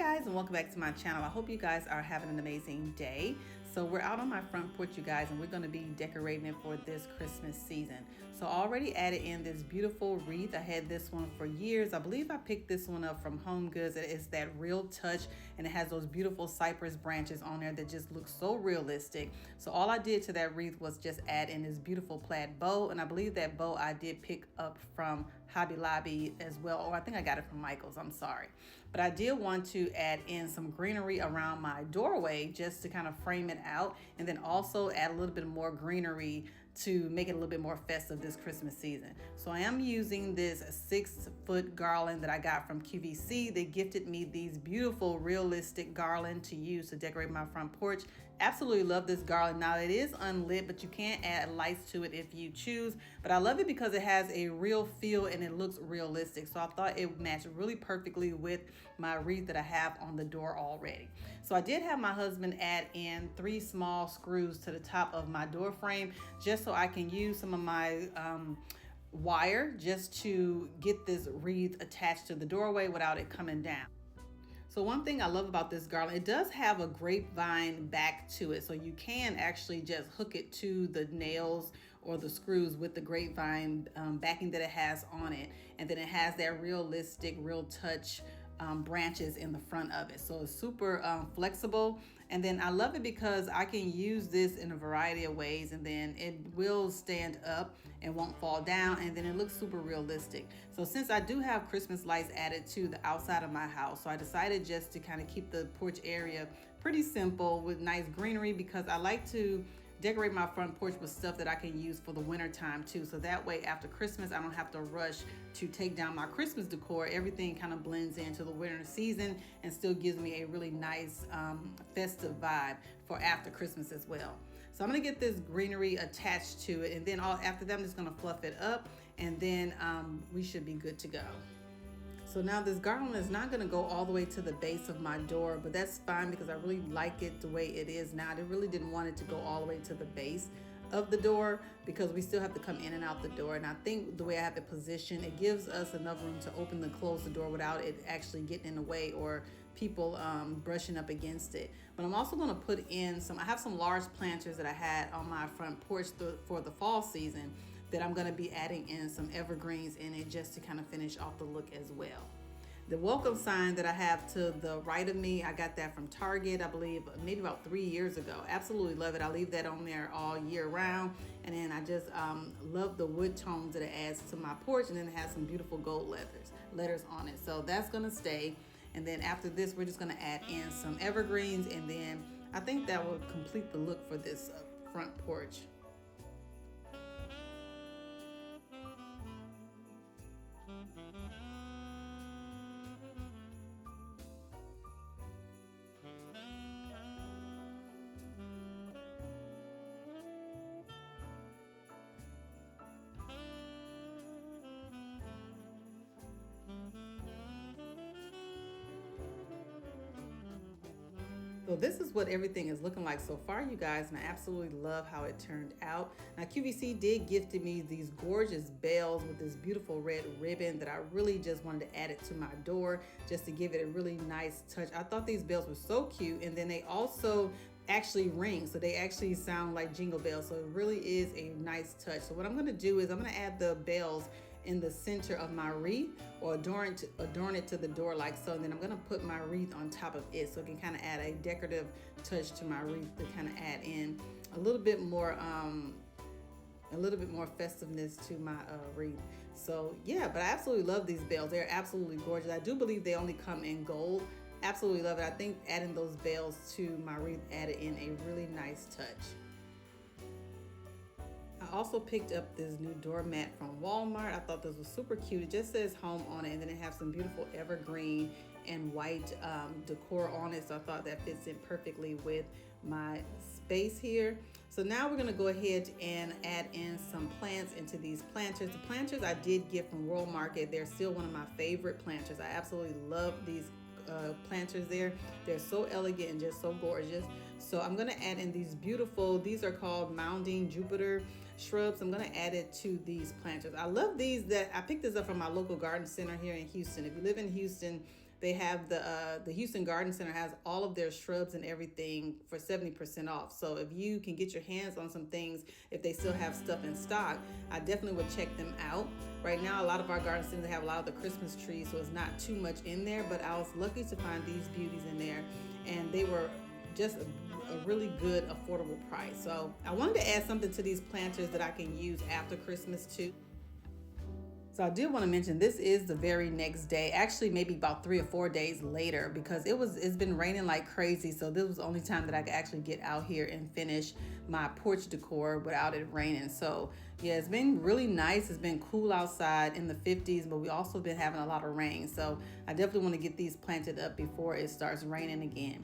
guys, and welcome back to my channel. I hope you guys are having an amazing day. So we're out on my front porch, you guys, and we're going to be decorating it for this Christmas season. So I already added in this beautiful wreath. I had this one for years. I believe I picked this one up from Home Goods. It's that real touch, and it has those beautiful cypress branches on there that just look so realistic. So all I did to that wreath was just add in this beautiful plaid bow, and I believe that bow I did pick up from Hobby Lobby as well, or I think I got it from Michael's, I'm sorry. But I did want to add in some greenery around my doorway just to kind of frame it out, and then also add a little bit more greenery to make it a little bit more festive this Christmas season. So I am using this 6-foot garland that I got from QVC. They gifted me these beautiful realistic garland to use to decorate my front porch. Absolutely love this garland. Now it is unlit, but you can add lights to it if you choose. But I love it because it has a real feel and it looks realistic. So I thought it matched really perfectly with my wreath that I have on the door already. So I did have my husband add in 3 small screws to the top of my door frame, just so I can use some of my wire just to get this wreath attached to the doorway without it coming down. So one thing I love about this garland, it does have a grapevine back to it. So you can actually just hook it to the nails or the screws with the grapevine backing that it has on it. And then it has that realistic, real touch branches in the front of it. So it's super flexible. And then I love it because I can use this in a variety of ways, and then it will stand up and won't fall down, and then it looks super realistic. So since I do have Christmas lights added to the outside of my house, so I decided just to kind of keep the porch area pretty simple with nice greenery, because I like to decorate my front porch with stuff that I can use for the winter time too. So that way after Christmas, I don't have to rush to take down my Christmas decor. Everything kind of blends into the winter season and still gives me a really nice festive vibe for after Christmas as well. So I'm gonna get this greenery attached to it, and then after that I'm just gonna fluff it up, and then we should be good to go. So now this garland is not going to go all the way to the base of my door, but that's fine because I really like it the way it is now. I really didn't want it to go all the way to the base of the door because we still have to come in and out the door. And I think the way I have it positioned, it gives us enough room to open and close the door without it actually getting in the way or people brushing up against it. But I'm also going to put in I have some large planters that I had on my front porch for the fall season, that I'm going to be adding in some evergreens in it just to kind of finish off the look as well. The welcome sign that I have to the right of me, I got that from Target, I believe maybe about 3 years ago. Absolutely love it. I leave that on there all year round. And then I just love the wood tones that it adds to my porch, and then it has some beautiful gold letters on it. So that's going to stay. And then after this, we're just going to add in some evergreens, and then I think that will complete the look for this front porch. So this is what everything is looking like so far, you guys, and I absolutely love how it turned out. Now QVC did gift me these gorgeous bells with this beautiful red ribbon that I really just wanted to add it to my door just to give it a really nice touch. I thought these bells were so cute, and then they also actually ring, so they actually sound like jingle bells, so it really is a nice touch. So what I'm going to do is I'm going to add the bells in the center of my wreath, or adorn it to the door like so, and then I'm going to put my wreath on top of it so it can kind of add a decorative touch to my wreath to kind of add in a little bit more festiveness to my wreath. So yeah, but I absolutely love these bells. They're absolutely gorgeous. I do believe they only come in gold. Absolutely love it. I think adding those bells to my wreath added in a really nice touch. I also picked up this new doormat from Walmart. I thought this was super cute. It just says home on it, and then it has some beautiful evergreen and white decor on it. So I thought that fits in perfectly with my space here. So now we're going to go ahead and add in some plants into these planters. The planters I did get from World Market. They're still one of my favorite planters. I absolutely love these planters there. They're so elegant and just so gorgeous. So I'm going to add in these these are called Mounding Jupiter shrubs. I'm going to add it to these planters. I love these. That I picked this up from my local garden center here in Houston. If you live in Houston, they have the Houston Garden Center has all of their shrubs and everything for 70% off. So if you can get your hands on some things, if they still have stuff in stock, I definitely would check them out. Right now, a lot of our garden centers have a lot of the Christmas trees, so it's not too much in there, but I was lucky to find these beauties in there, and they were just a really good affordable price. So I wanted to add something to these planters that I can use after Christmas too. So I did want to mention this is the very next day, actually maybe about 3 or 4 days later, because it's been raining like crazy. So this was the only time that I could actually get out here and finish my porch decor without it raining. So yeah, it's been really nice. It's been cool outside in the 50s, but we also been having a lot of rain. So I definitely want to get these planted up before it starts raining again.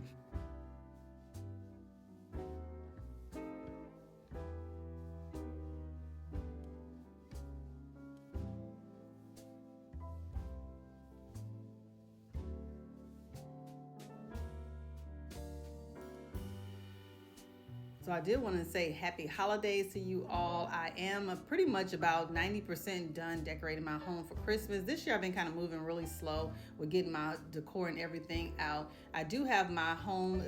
So I did want to say happy holidays to you all. I am pretty much about 90% done decorating my home for Christmas. This year I've been kind of moving really slow with getting my decor and everything out. I do have my home,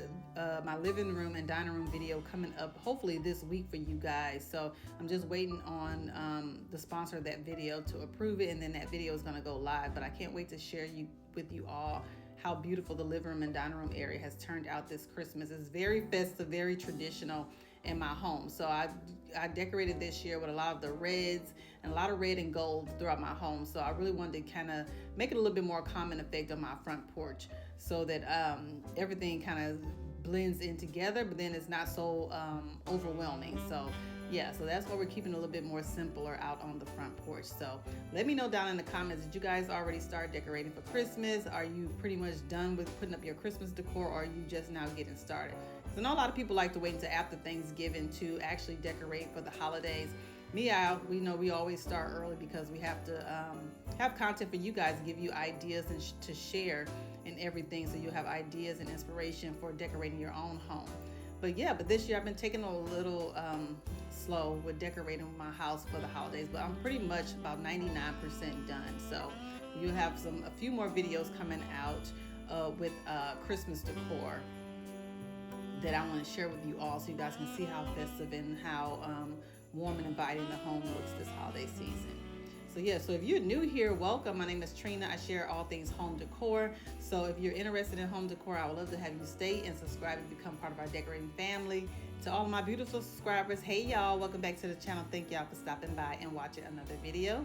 my living room and dining room video coming up hopefully this week for you guys. So I'm just waiting on the sponsor of that video to approve it, and then that video is going to go live. But I can't wait to share with you all how beautiful the living room and dining room area has turned out this Christmas. It's very festive, very traditional in my home. So I decorated this year with a lot of the reds and a lot of red and gold throughout my home. So I really wanted to kind of make it a little bit more common effect on my front porch so that everything kind of blends in together, but then it's not so overwhelming. So yeah, so that's why we're keeping it a little bit more simpler out on the front porch. So let me know down in the comments, did you guys already start decorating for Christmas? Are you pretty much done with putting up your Christmas decor, or are you just now getting started? So I know a lot of people like to wait until after Thanksgiving to actually decorate for the holidays. We always start early because we have to have content for you guys, give you ideas and to share and everything, so you have ideas and inspiration for decorating your own home. But this year I've been taking a little slow with decorating my house for the holidays, but I'm pretty much about 99% done. So you'll have a few more videos coming out with Christmas decor that I want to share with you all, so you guys can see how festive and how warm and inviting the home looks this holiday season. So if you're new here, welcome. My name is Trina. I share all things home decor. So if you're interested in home decor, I would love to have you stay and subscribe and become part of our decorating family. To all of my beautiful subscribers, hey y'all, welcome back to the channel. Thank y'all for stopping by and watching another video.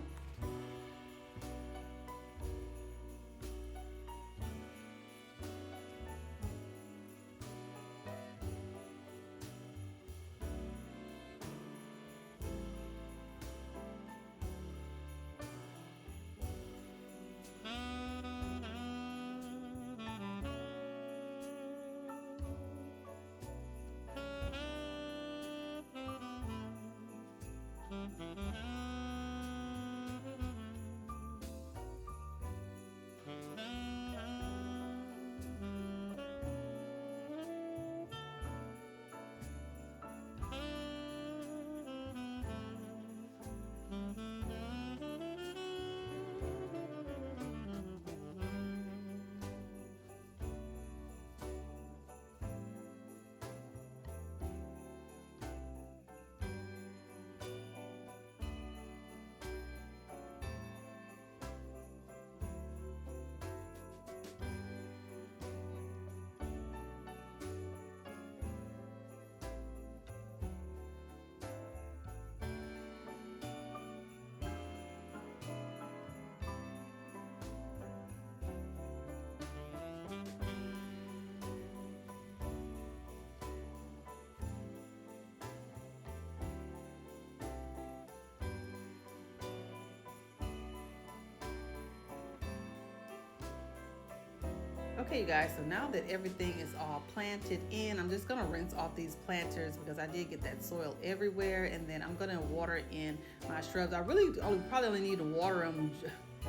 Okay, you guys, so now that everything is all planted in, I'm just gonna rinse off these planters because I did get that soil everywhere, and then I'm gonna water in my shrubs. I really probably only need to water them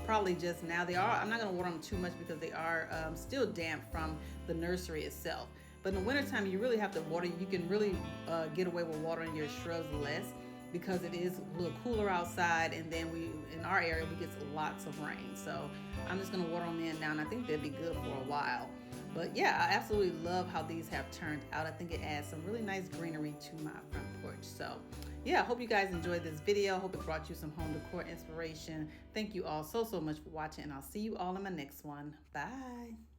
probably just now. I'm not gonna water them too much because they are still damp from the nursery itself. But in the wintertime, you really have to water. You can really get away with watering your shrubs less because it is a little cooler outside, and then in our area we get lots of rain. So I'm just gonna water them in now, and I think they'll be good for a while. But yeah, I absolutely love how these have turned out. I think it adds some really nice greenery to my front porch. So yeah, I hope you guys enjoyed this video. I hope it brought you some home decor inspiration. Thank you all so much for watching, and I'll see you all in my next one. Bye.